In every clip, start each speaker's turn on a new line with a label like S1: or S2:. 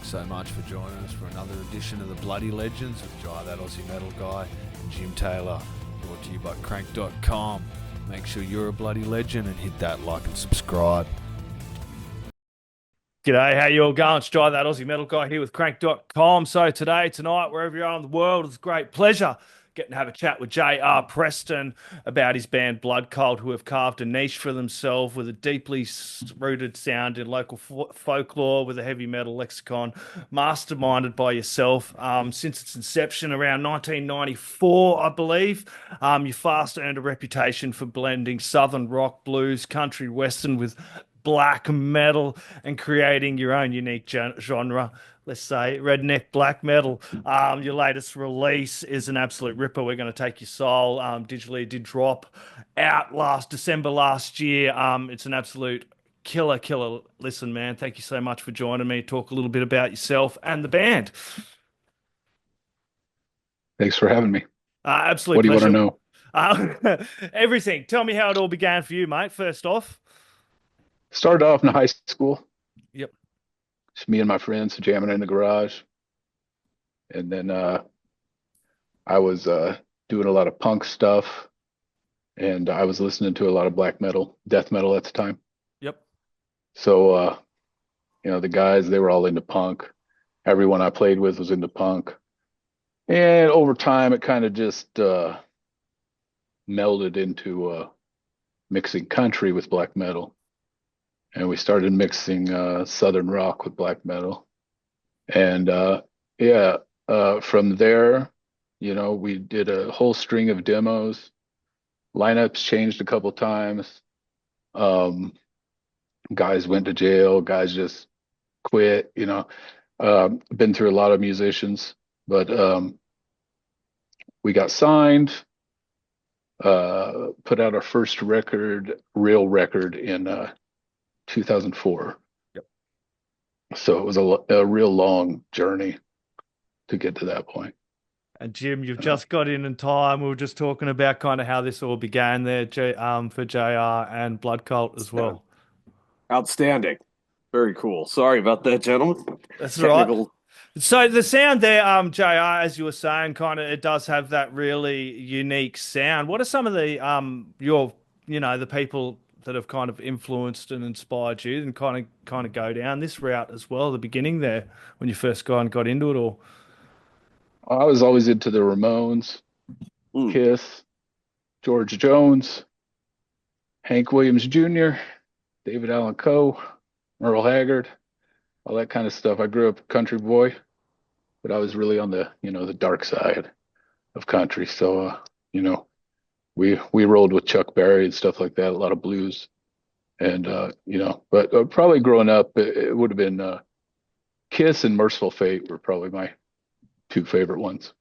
S1: so much for joining us for another edition of the Bloody Legends with Jai, that Aussie metal guy, and Jim Taylor, brought to you by crank.com. Make sure you're a bloody legend and hit that like and subscribe. G'day, how you all going? It's Jai, that Aussie metal guy here with crank.com. So tonight, wherever you are in the world, it's a great pleasure getting to have a chat with J.R. Preston about his band Blood Cult, who have carved a niche for themselves with a deeply rooted sound in local folklore with a heavy metal lexicon, masterminded by yourself since its inception around 1994, I believe. You fast earned a reputation for blending southern rock, blues, country, western with black metal and creating your own unique genre. Let's say Redneck Black Metal. Your latest release is an absolute ripper. We're going to take your soul. Digitally, it did drop out last December last year. It's an absolute killer. Listen, man, thank you so much for joining me. Talk a little bit about yourself and the band.
S2: Thanks for having me.
S1: Absolute
S2: What do you want to
S1: pleasure.
S2: know?
S1: Everything. Tell me how it all began for you, mate. First off.
S2: Started off in high school,
S1: Yep.
S2: just me and my friends jamming in the garage. And then I was doing a lot of punk stuff, and I was listening to a lot of black metal, death metal at the time.
S1: Yep.
S2: So, the guys, they were all into punk. Everyone I played with was into punk. And over time, it kind of just melded into mixing country with black metal. And we started mixing southern rock with black metal. And from there, we did a whole string of demos. Lineups changed a couple times. Guys went to jail, guys just quit, been through a lot of musicians, but we got signed, put out our first real record in 2004.
S1: Yep.
S2: So it was a real long journey to get to that point.
S1: And Jim, you've just got in time. We were just talking about kind of how this all began there, for JR and Blood Cult as well.
S3: Outstanding. Very cool. Sorry about that, gentlemen.
S1: That's
S3: Technical.
S1: right. So the sound there, JR, as you were saying, kind of it does have that really unique sound. What are some of the the people that have kind of influenced and inspired you and kind of go down this route as well, the beginning there when you first got into it all?
S2: I was always into the Ramones, Kiss, George Jones, Hank Williams Jr., David Allan Coe, Merle Haggard, all that kind of stuff. I grew up a country boy, but I was really on the dark side of country. So, we rolled with Chuck Berry and stuff like that, a lot of blues. And, but probably growing up, it would have been Kiss and Merciful Fate were probably my two favorite ones.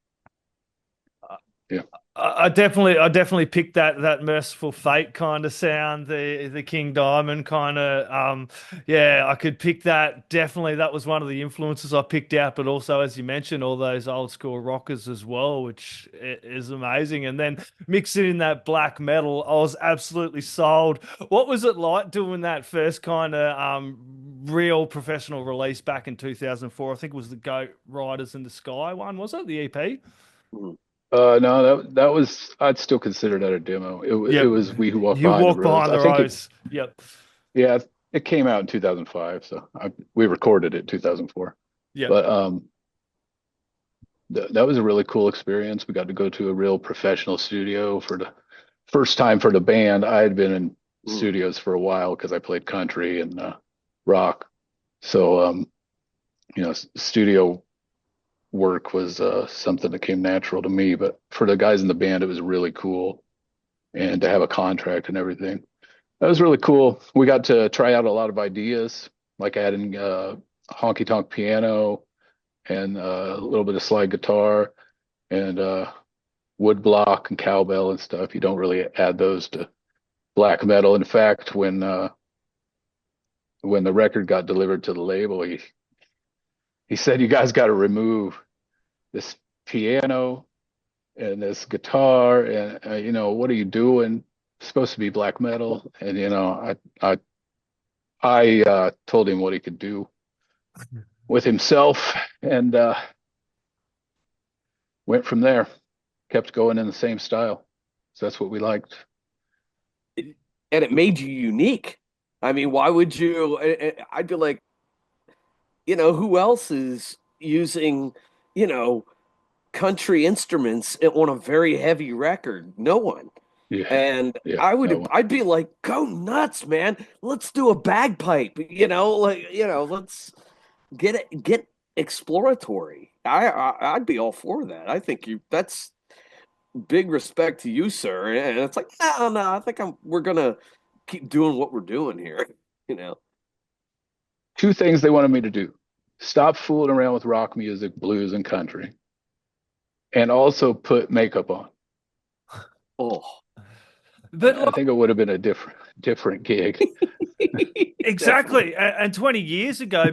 S2: Yeah.
S1: I definitely picked that Merciful Fate kind of sound, the King Diamond kind of, I could pick that. Definitely, that was one of the influences I picked out. But also, as you mentioned, all those old school rockers as well, which is amazing. And then mixing in that black metal, I was absolutely sold. What was it like doing that first kind of real professional release back in 2004? I think it was the Goat Riders in the Sky one, was it? The EP?
S2: No, that was, I'd still consider that a demo. It was We Who Walk
S1: You
S2: Behind the
S1: walk
S2: Rose.
S1: behind the
S2: I think
S1: rose. Yep.
S2: yeah, it came out in 2005, so we recorded it in 2004.
S1: Yeah.
S2: But that was a really cool experience. We got to go to a real professional studio for the first time for the band. I had been in studios for a while because I played country and rock. So studio work was something that came natural to me, but for the guys in the band, it was really cool, and to have a contract and everything, that was really cool. We got to try out a lot of ideas, like adding honky tonk piano and a little bit of slide guitar and wood block and cowbell and stuff. You don't really add those to black metal. In fact, when the record got delivered to the label, he said, "You guys got to remove this piano and this guitar, and what are you doing? It's supposed to be black metal." And I told him what he could do, with himself, and went from there. Kept going in the same style. So that's what we liked.
S3: And it made you unique. I mean, why would you? I'd be like, who else is using, you know, country instruments on a very heavy record? No one.
S2: Yeah,
S3: And
S2: yeah, no one.
S3: I'd be like, go nuts, man. Let's do a bagpipe, let's get exploratory. I'd be all for that. I think that's big respect to you, sir. And it's like, no, I think we're gonna keep doing what we're doing here, you know.
S2: Two things they wanted me to do: stop fooling around with rock music, blues, and country, and also put makeup on.
S3: Oh,
S1: But
S2: I think it would have been a different gig.
S1: exactly. And 20 years ago,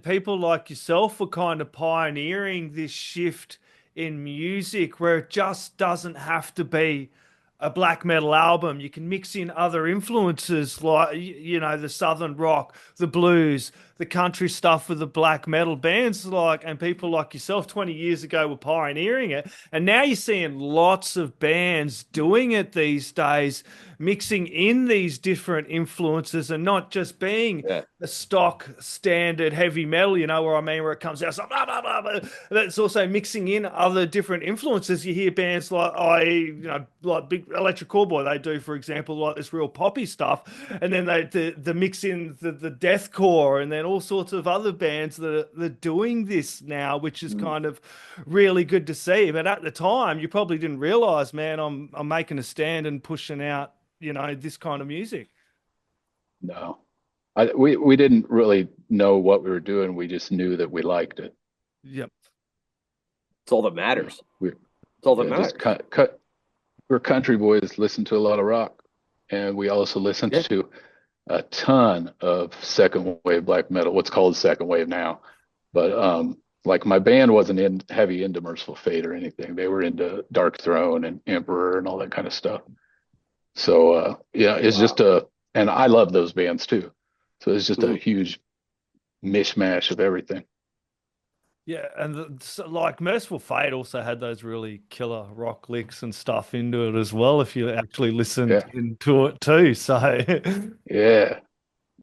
S1: people like yourself were kind of pioneering this shift in music where it just doesn't have to be a black metal album. You can mix in other influences like, the southern rock, the blues, the country stuff with the black metal bands and people like yourself 20 years ago were pioneering it. And now you're seeing lots of bands doing it these days, mixing in these different influences and not just being
S3: yeah.
S1: a stock standard heavy metal, where it comes out, so blah, blah, blah, blah. It's also mixing in other different influences. You hear bands like Big Electric Callboy, they do, for example, like this real poppy stuff, and then they mix in the deathcore, and then all sorts of other bands that are doing this now, which is kind of really good to see. But at the time, you probably didn't realize, man, I'm making a stand and pushing out, this kind of music.
S2: No, we didn't really know what we were doing. We just knew that we liked it.
S1: Yep.
S3: It's all that matters.
S2: We
S3: It's all that
S2: yeah,
S3: matters.
S2: just cut. We're country boys, listen to a lot of rock, and we also listen
S3: Yeah.
S2: to a ton of second wave black metal, what's called second wave now. But like my band wasn't heavy into Merciful Fate or anything. They were into Dark Throne and Emperor and all that kind of stuff. So yeah, it's
S3: Wow.
S2: just and I love those bands too. So it's just a
S3: Mhm.
S2: huge mishmash of everything.
S1: Yeah, and like Merciful Fate also had those really killer rock licks and stuff into it as well, if you actually listened
S2: Yeah,
S1: into it too. So,
S2: yeah,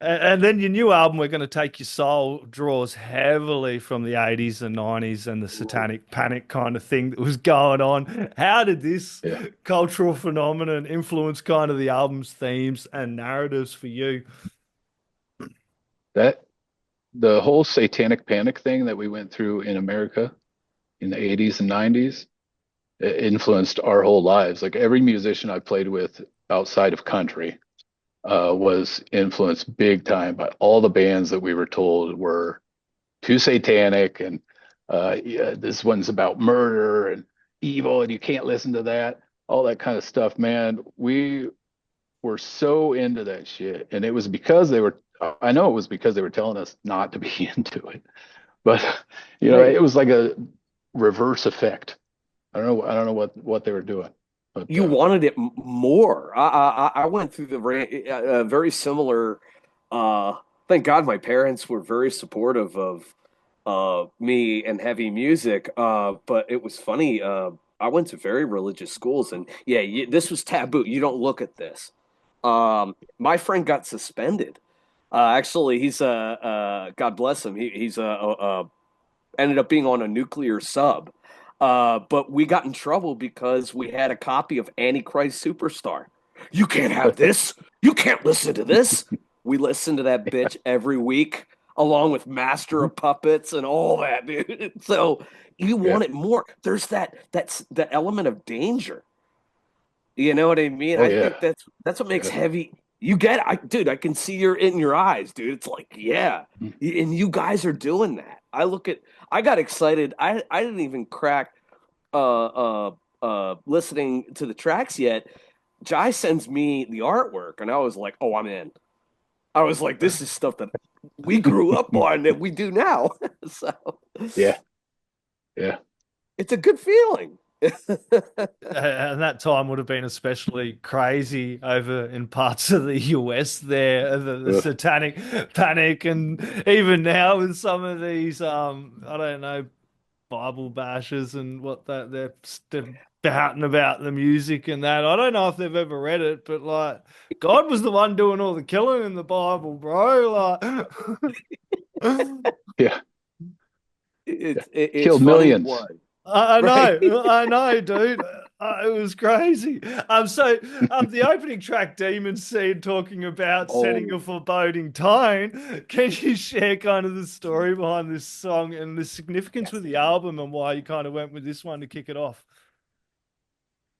S1: and then your new album, We're Going to Take Your Soul, draws heavily from the 80s and 90s and the Satanic Panic kind of thing that was going on. How did this
S2: yeah.
S1: cultural phenomenon influence kind of the album's themes and narratives for you?
S2: That the whole Satanic Panic thing that we went through in America in the 80s and 90s, it influenced our whole lives. Like every musician I played with outside of country was influenced big time by all the bands that we were told were too satanic, and yeah, this one's about murder and evil and you can't listen to that, all that kind of stuff. Man, we were so into that shit, and it was because they were, I know it was because they were telling us not to be into it, but
S3: Right.
S2: it was like a reverse effect. I don't know what they were doing, but
S3: You wanted it more. I went through very similar. Thank God my parents were very supportive of me and heavy music. But it was funny. I went to very religious schools, and yeah, this was taboo. You don't look at this. My friend got suspended. Actually, he's God bless him. He's ended up being on a nuclear sub. But we got in trouble because we had a copy of Antichrist Superstar. You can't have this. You can't listen to this. We listened to that bitch every week, along with Master of Puppets and all that, dude. So you
S2: yeah,
S3: want it more. There's that's the element of danger. You know what I mean?
S2: oh
S3: I
S2: yeah,
S3: think that's what makes
S2: yeah.
S3: heavy. You get it, dude. I can see you're in your eyes, dude. It's like, yeah, and you guys are doing that. I got excited. I didn't even crack listening to the tracks yet. Jai sends me the artwork, and I was like, oh, I'm in. I was like, this is stuff that we grew up on that we do now. So
S2: Yeah, yeah.
S3: it's a good feeling.
S1: And that time would have been especially crazy over in parts of the US there, the
S2: Ugh.
S1: Satanic Panic, and even now with some of these, I don't know, Bible bashes and what that they're spouting about the music and that. I don't know if they've ever read it, but like God was the one doing all the killing in the Bible, bro. Like,
S2: Yeah, yeah.
S3: It's
S2: Killed
S3: funny
S2: millions.
S3: what,
S1: I
S3: right?
S1: know, I know, dude. It was crazy. So the opening track, Demon Seed, talking about setting
S3: Oh,
S1: a foreboding tone. Can you share kind of the story behind this song and the significance
S3: yes.
S1: with the album and why you kind of went with this one to kick it off?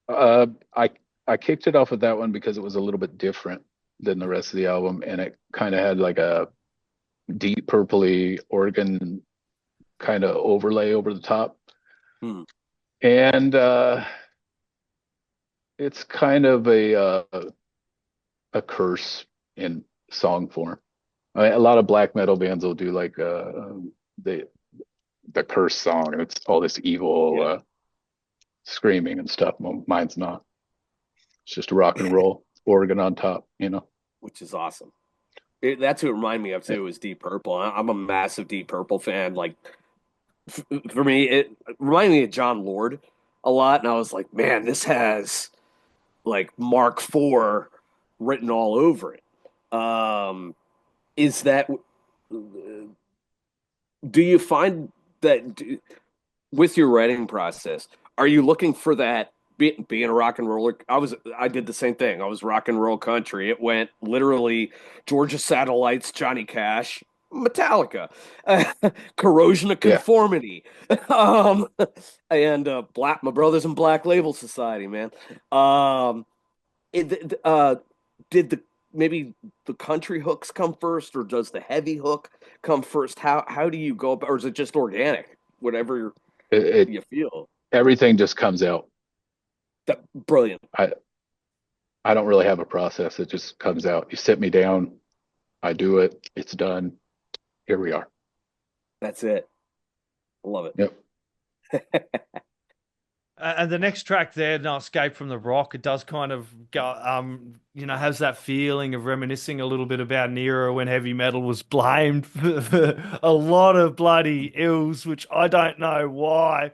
S2: Uh, I I kicked it off with that one because it was a little bit different than the rest of the album, and it kind of had like a deep purpley organ kind of overlay over the top,
S3: Hmm.
S2: and it's kind of a curse in song form. I mean, a lot of black metal bands will do like the the curse song, and it's all this evil
S3: Yeah,
S2: screaming and stuff. Well, mine's not. It's just rock and roll, organ on top, you know.
S3: which is awesome. That's what it reminded me of too. Was Deep Purple. I'm a massive Deep Purple fan. Like for me, it reminded me of John Lord a lot, and I was like, man, this has like Mark IV written all over it. Is that do you find that with your writing process, are you looking for that being a rock and roller? I did the same thing. I was rock and roll country. It went literally Georgia Satellites, Johnny Cash, Metallica, Corrosion of
S2: Yeah.
S3: Conformity, um, and Black My Brothers in Black Label Society, man. Um, did the maybe the country hooks come first, or does the heavy hook come first? How do you go about, or is it just organic? Whatever
S2: It
S3: you feel.
S2: everything just comes out.
S3: That brilliant.
S2: I I don't really have a process. It just comes out. You sit me down, I do it. It's done. Here we are.
S3: That's it. I love
S2: Yep.
S3: it.
S1: And the next track there, "No Escape from the Rock," it does kind of go, has that feeling of reminiscing a little bit about an era when heavy metal was blamed for a lot of bloody ills, which I don't know why.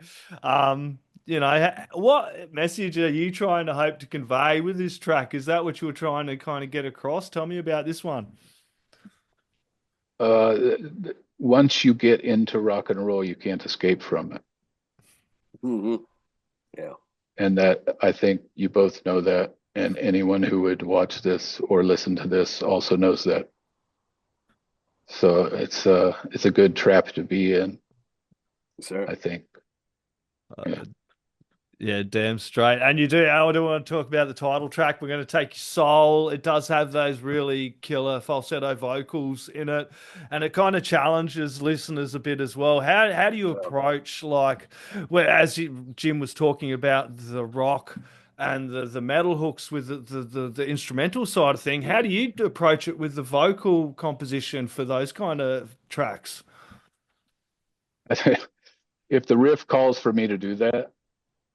S1: What message are you trying to hope to convey with this track? Is that what you were trying to kind of get across? Tell me about this one.
S2: Once you get into rock and roll, you can't escape from it.
S3: Hmm. Yeah.
S2: And that I think you both know that. And anyone who would watch this or listen to this also knows that. So it's a good trap to be in,
S3: Sir.
S2: I think. Yeah.
S1: Yeah, damn straight. And you do, I do want to talk about the title track. We're going to take your soul. It does have those really killer falsetto vocals in it, and it kind of challenges listeners a bit as well. How do you approach like, where Jim was talking about the rock and the metal hooks with the instrumental side of thing? How do you approach it with the vocal composition for those kind of tracks?
S2: If the riff calls for me to do that,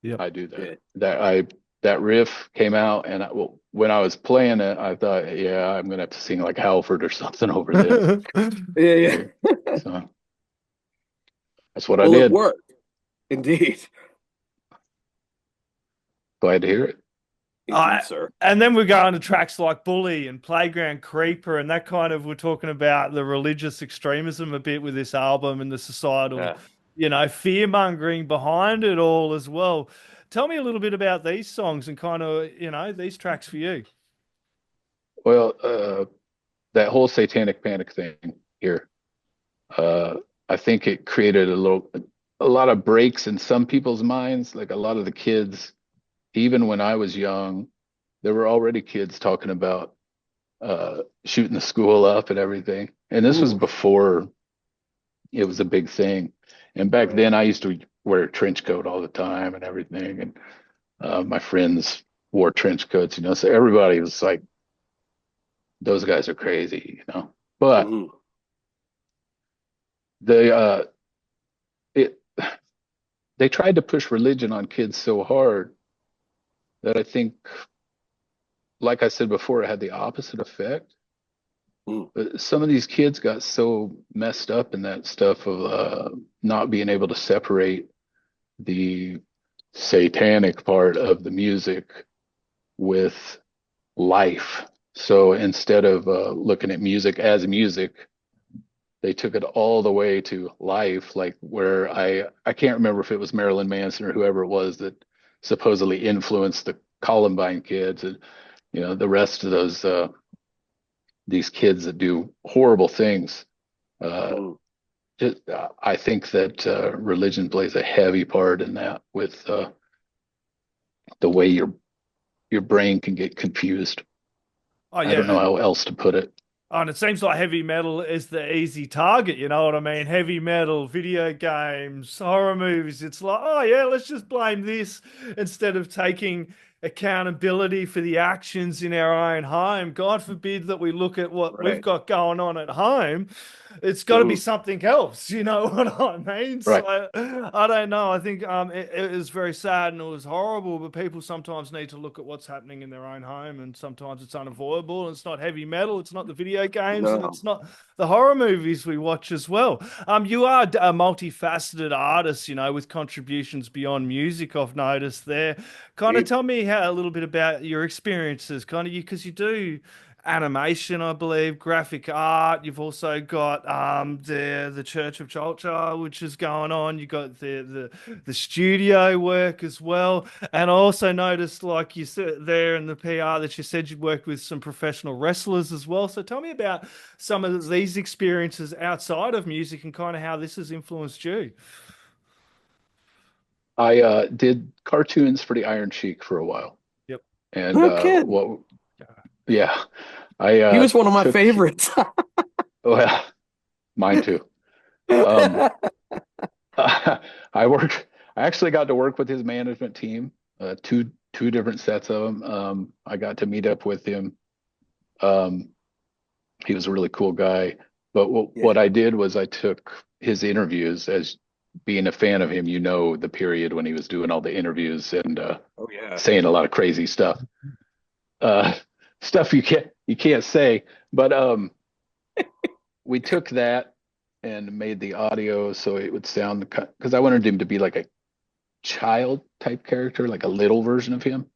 S1: Yep.
S2: I do that.
S3: Yeah.
S2: That riff came out, and well, when I was playing it, I thought, yeah, I'm gonna have to sing like Halford or something over this.
S3: Yeah. Yeah.
S2: Yeah. So that's what I
S3: Well, it
S2: did.
S3: worked. Indeed.
S2: Glad to hear it.
S1: Uh,
S3: Indeed, sir.
S1: and then we go on to tracks like Bully and Playground Creeper, and that kind of, we're talking about the religious extremism a bit with this album and the societal,
S3: Yeah.
S2: Yeah.
S1: fear mongering behind it all as well. Tell me a little bit about these songs and kind of, these tracks for you.
S2: Well, that whole Satanic Panic thing here, uh, I think it created a lot of breaks in some people's minds. Like a lot of the kids, even when I was young, there were already kids talking about shooting the school up and everything. And this was
S3: Ooh.
S2: before it was a big thing. And back
S3: Right.
S2: then, I used to wear a trench coat all the time and everything. And my friends wore trench coats, so everybody was like, those guys are crazy. But
S3: Hmm.
S2: the it they tried to push religion on kids so hard that I think, like I said before, it had the opposite effect.
S3: Mm,
S2: But some of these kids got so messed up in that stuff of not being able to separate the satanic part of the music with life. So instead of looking at music as music, they took it all the way to life, like where I can't remember if it was Marilyn Manson or whoever it was that supposedly influenced the Columbine kids and the rest of those these kids that do horrible things. Uh,
S3: mm.
S2: I think that religion plays a heavy part in that with the way your brain can get confused.
S1: Oh
S2: I don't know
S1: yeah.
S2: how else to put it.
S1: Oh, and it seems like heavy metal is the easy target, you know what I mean? Heavy metal, video games, horror movies. It's like, oh yeah, let's just blame this instead of taking accountability for the actions in our own home. God forbid that we look at what we've
S3: Right.
S1: got going on at home. It's got to be
S3: Mhm.
S1: something else, you know what I mean?
S2: Right.
S1: So I don't know. I think it was very sad and it was horrible, but people sometimes need to look at what's happening in their own home, and sometimes it's unavoidable. And it's not heavy metal, it's not the video games, and
S3: No.
S1: it's not the horror movies we watch as well. You are a multifaceted artist, you know, with contributions beyond music. I've noticed there. Kind of
S3: It,
S1: tell me how a little bit about your experiences, kind of you because you do animation, I believe, graphic art. You've also got the Church of Culture, which is going on. You got the studio work as well. And I also noticed, like you said there in the PR, that you said you worked with some professional wrestlers as well. So tell me about some of these experiences outside of music and kind of how this has influenced you.
S2: I did cartoons for the Iron Sheik for a while,
S1: Yep.
S2: and
S3: no kid.
S2: yeah, I
S3: He was one of my
S2: took
S3: favorites.
S2: well, mine too. Um, I worked. I actually got to work with his management team. Two different sets of them. I got to meet up with him. Um, he was a really cool guy. But what
S3: Yeah.
S2: I did was I took his interviews as being a fan of him. The period when he was doing all the interviews and
S3: Oh yeah.
S2: saying a lot of crazy stuff. Uh, stuff you can't say. But we took that and made the audio so it would sound because I wanted him to be like a child type character, like a little version of him.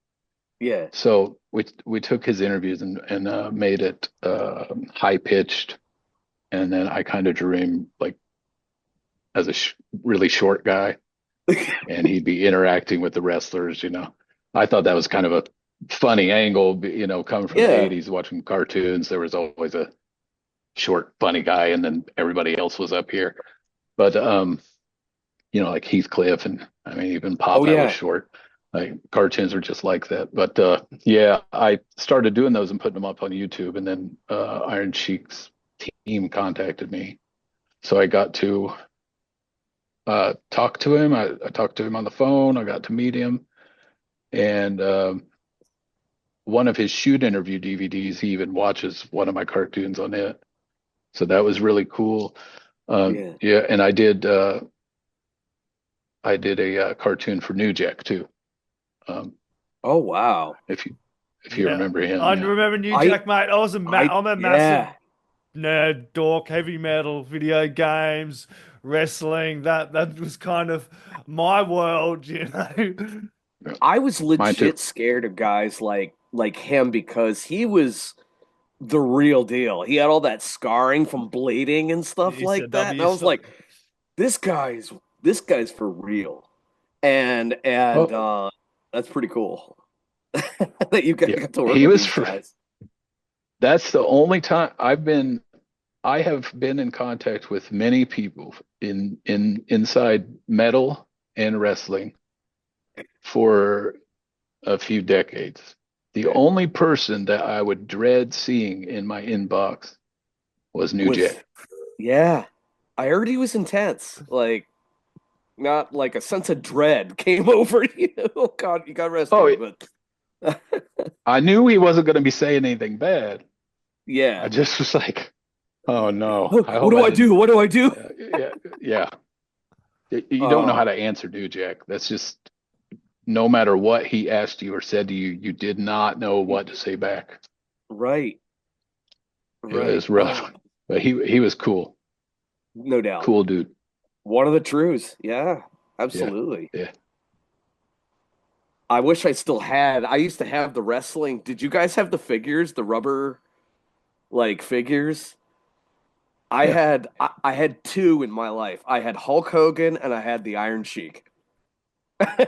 S3: Yeah.
S2: So we took his interviews and made it high pitched, and then I kind of drew him like as a really short guy, and he'd be interacting with the wrestlers. I thought that was kind of a funny angle. Coming from the
S3: Yeah.
S2: '80s, watching cartoons, there was always a short, funny guy, and then everybody else was up here. But like Heathcliff, and I mean even
S3: Oh
S2: Popeye was
S3: yeah.
S2: short. Like cartoons are just like that. But yeah, I started doing those and putting them up on YouTube, and then Iron Sheik's team contacted me, so I got to talk to him. I talked to him on the phone. I got to meet him, and one of his shoot interview DVDs, he even watches one of my cartoons on it. So that was really cool.
S3: Yeah.
S2: Yeah, and I did a cartoon for New Jack too. Um,
S3: Oh wow.
S2: if you
S1: Yeah,
S2: remember
S1: I
S2: him, yeah.
S1: remember New
S3: I
S1: Jack, mate. I'm a massive
S3: yeah.
S1: nerd, dork, heavy metal, video games, wrestling. That was kind of my world, you know.
S2: Yeah,
S3: I was
S2: mine too.
S3: legit scared of guys like him because he was the real deal. He had all that scarring from bleeding and stuff like that. And I
S1: ECW
S3: was
S1: stuff.
S3: like, this guy's this guy's for real. And
S2: Oh,
S3: that's pretty cool that you
S2: yeah.
S3: got to work
S2: He
S3: with
S2: was
S3: these
S2: for.
S3: guys.
S2: That's the only time I have been in contact with many people in inside metal and wrestling for a few decades. The
S3: Yeah.
S2: only person that I would dread seeing in my inbox was New
S3: Was
S2: Jack.
S3: yeah. I heard he was intense. Like not like a sense of dread came over you. Oh God, you got rest
S2: Oh,
S3: him, but
S2: I knew he wasn't going to be saying anything bad. I
S3: yeah.
S2: just was like, oh no,
S3: Oh,
S2: I
S3: what
S2: hope
S3: do
S2: I
S3: I
S2: didn't.
S3: do? What do I do?
S2: Yeah, yeah. You don't know how to answer, do you, Jack? That's just no matter what he asked you or said to you, you did not know what to say back.
S3: Right.
S2: It
S3: Right.
S2: was rough, but he was cool,
S3: No doubt.
S2: cool dude.
S3: One of the truths. Yeah,
S2: Yeah,
S3: absolutely.
S2: yeah,
S3: I wish I still had. I used to have the wrestling. Did you guys have the figures, the rubber like figures?
S2: yeah.
S3: I had two in my life. I had Hulk Hogan and I had the Iron Sheik.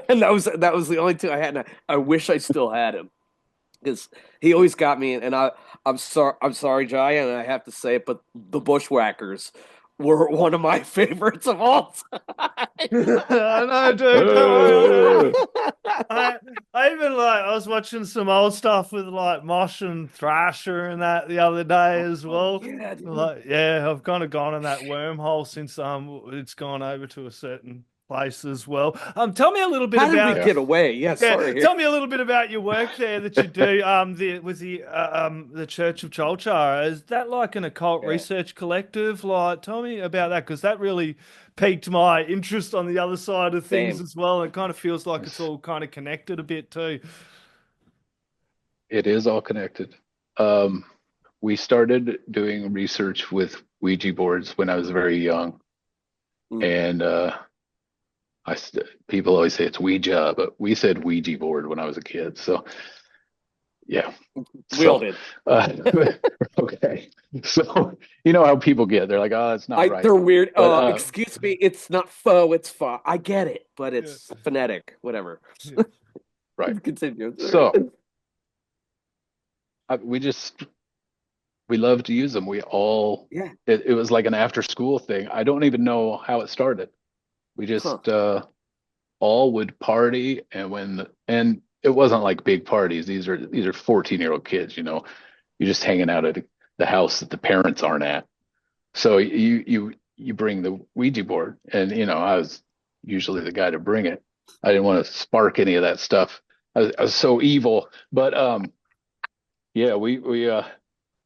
S3: And that was the only two I had. And I wish I still had him because he always got me. And I'm sorry, Jai, and I have to say it, but the Bushwhackers were one of my favorites of all time.
S1: I know, dude. Don't worry. I even I was watching some old stuff with like Mosh and Thrasher and that the other day as well.
S3: Yeah, dude.
S1: Like, yeah, I've kind of gone in that wormhole since it's gone over to a certain place as well. Tell me a little bit
S3: How did we
S1: about
S2: Yeah.
S3: get away? Yeah,
S1: yeah,
S3: sorry.
S1: tell me a little bit about your work there that you do with the Church of Cholchar. Is that like an occult
S3: Yeah.
S1: research collective? Like, tell me about that because that really piqued my interest on the other side of things
S3: Same.
S1: as well. It kind of feels like it's all kind of connected a bit too.
S2: It is all connected. Um, we started doing research with Ouija boards when I was very young,
S3: Mm.
S2: and people always say it's Ouija, but we said Ouija board when I was a kid. So yeah.
S3: We all
S2: So
S3: did.
S2: uh, okay. So you know how people get. They're like, oh, it's not right.
S3: They're weird.
S2: But
S3: Excuse me, it's not faux, it's fa. I get it, but
S1: Yeah,
S3: it's phonetic, whatever.
S1: yeah,
S2: right.
S3: Continue.
S2: So we just we love to use them. We all
S3: Yeah.
S2: it was like an after school thing. I don't even know how it started. We
S3: Huh.
S2: just all would party, and it wasn't like big parties. These are 14-year-old kids, you're just hanging out at the house that the parents aren't at. So you bring the Ouija board, and I was usually the guy to bring it. I didn't want to spark any of that stuff. I was so evil, but yeah, we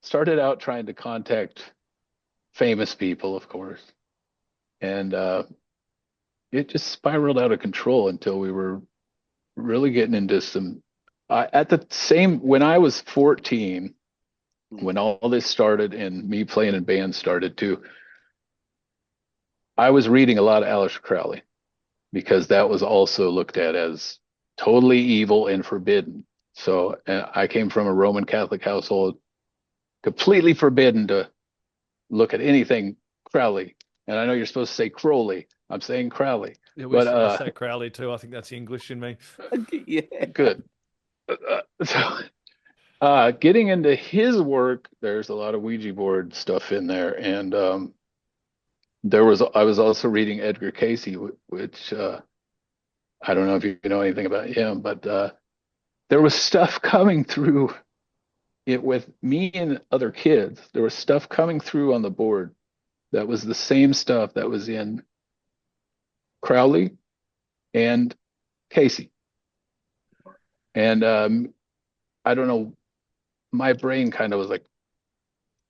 S2: started out trying to contact famous people, of course, and it just spiraled out of control until we were really getting into some. At the same when I was 14, when all this started and me playing in bands started too, I was reading a lot of Aleister Crowley because that was also looked at as totally evil and forbidden. So I came from a Roman Catholic household, completely forbidden to look at anything Crowley. And I know you're supposed to say Crowley. I'm saying Crowley,
S1: yeah.
S2: but
S1: I say Crowley too. I think that's the English in me.
S3: Yeah.
S2: good. So getting into his work, there's a lot of Ouija board stuff in there, and I was also reading Edgar Casey, which I don't know if you know anything about him, but there was stuff coming through it with me and other kids. There was stuff coming through on the board that was the same stuff that was in Crowley and Casey, and I don't know. My brain kind of was like,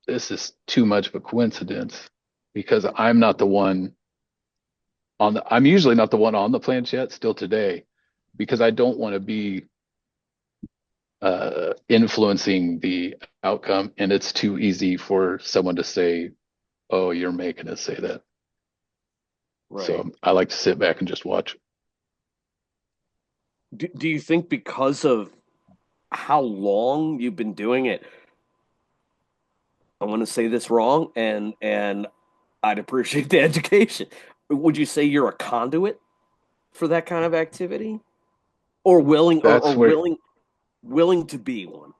S2: this is too much of a coincidence because I'm usually not the one on the planchette still today because I don't want to be influencing the outcome, and it's too easy for someone to say, oh, you're making us say that.
S3: Right.
S2: So I like to sit back and just watch.
S3: Do you think because of how long you've been doing it, I want to say this wrong, and I'd appreciate the education. Would you say you're a conduit for that kind of activity, or willing, or
S2: That's where,
S3: willing to be one?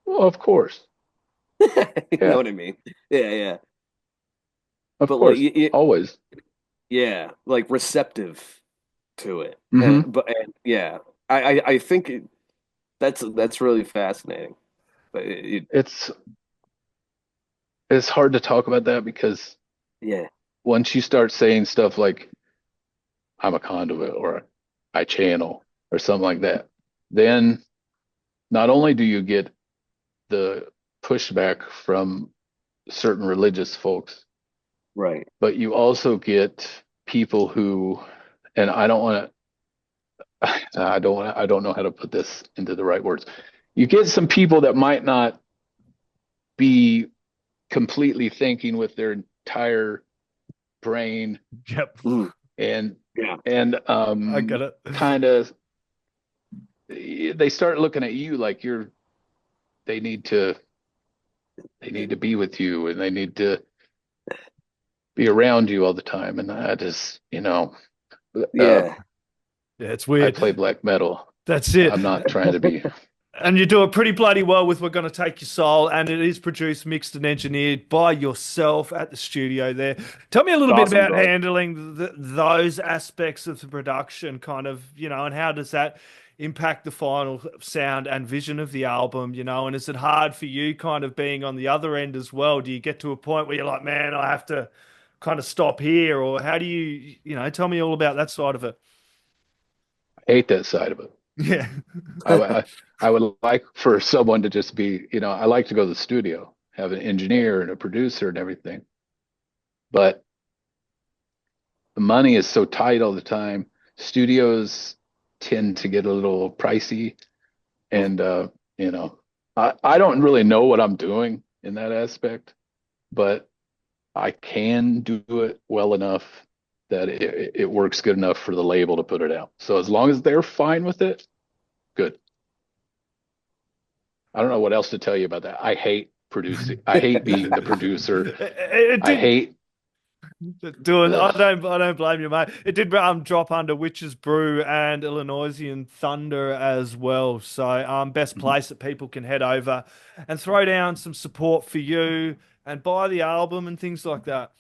S2: well, of course.
S3: You know
S2: Yeah,
S3: what I mean? Yeah, yeah.
S2: of
S3: But like,
S2: course. Always.
S3: yeah, like receptive to it.
S2: Hmm.
S3: And yeah, I think that's really fascinating. But
S2: It's it's hard to talk about that because
S3: yeah,
S2: once you start saying stuff like I'm a conduit or I channel or something like that, then not only do you get the pushback from certain religious folks,
S3: Right.
S2: But you also get people who, and I don't know how to put this into the right words. You get some people that might not be completely thinking with their entire brain.
S1: Yep.
S2: And
S3: Yeah.
S1: I get it.
S2: Kind of, they start looking at you like they need to be with you, and they need to be around you all the time. And I just,
S3: Yeah.
S1: Yeah, it's
S2: I
S1: weird.
S2: play black metal.
S1: That's it.
S2: I'm not trying to be.
S1: And you do it pretty bloody well with We're Gonna Take Your Soul, and it is produced, mixed, and engineered by yourself at the studio there. Tell me a little bit
S3: Awesome,
S1: about
S3: bro.
S1: handling those aspects of the production, kind of, and how does that impact the final sound and vision of the album, and is it hard for you kind of being on the other end as well? Do you get to a point where you're like, man, I have to kind of stop here, or how do you, tell me all about that side of it?
S2: I hate that side of it.
S1: Yeah.
S2: I would like for someone to just be, I like to go to the studio, have an engineer and a producer and everything. But the money is so tight all the time. Studios tend to get a little pricey. And, I don't really know what I'm doing in that aspect, but I can do it well enough that it works good enough for the label to put it out. So as long as they're fine with it, good. I don't know what else to tell you about that. I hate producing. I hate being the producer. I hate
S1: doing. I don't blame you, mate. It did drop under Witch's Brew and Illinoisan Thunder as well. So best place that people can head over and throw down some support for you and buy the album and things like that.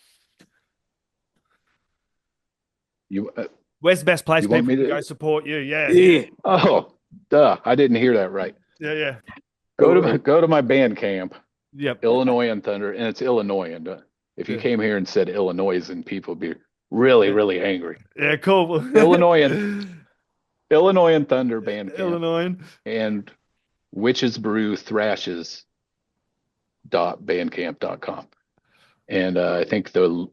S1: Where's the best place people can go support you? Yeah.
S2: Oh, duh! I didn't hear that right.
S1: Yeah.
S2: Go to my Bandcamp.
S1: Yep.
S2: Illinoisan Thunder, and it's Illinoisan. If you came here and said Illinoisan, people would be really, really angry.
S1: Yeah, cool.
S2: Illinoisan Thunder Bandcamp.
S1: Illinoisan.
S2: And Witches Brew Thrashes .bandcamp.com. And I think the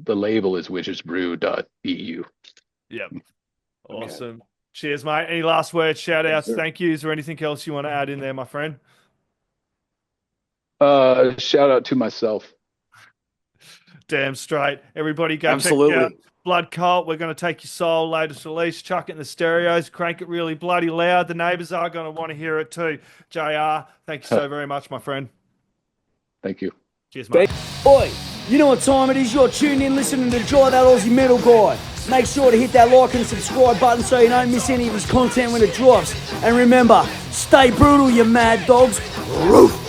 S2: label is witchesbrew.eu.
S1: Yep. Awesome. Okay. Cheers, mate. Any last words, shout outs, thank you? Is there anything else you want to add in there, my friend?
S2: Shout out to myself.
S1: Damn straight. Everybody go
S3: Absolutely.
S1: Check out Blood Cult. We're going to take your soul, latest release, chuck it in the stereos, crank it really bloody loud. The neighbors are going to want to hear it too. JR, thank you so very much, my friend.
S2: Thank you.
S1: Cheers, mate.
S4: Oi, you know what time it is? You're tuned in listening to Dry That Aussie Metal Guy. Make sure to hit that like and subscribe button so you don't miss any of his content when it drops. And remember, stay brutal, you mad dogs. Roof!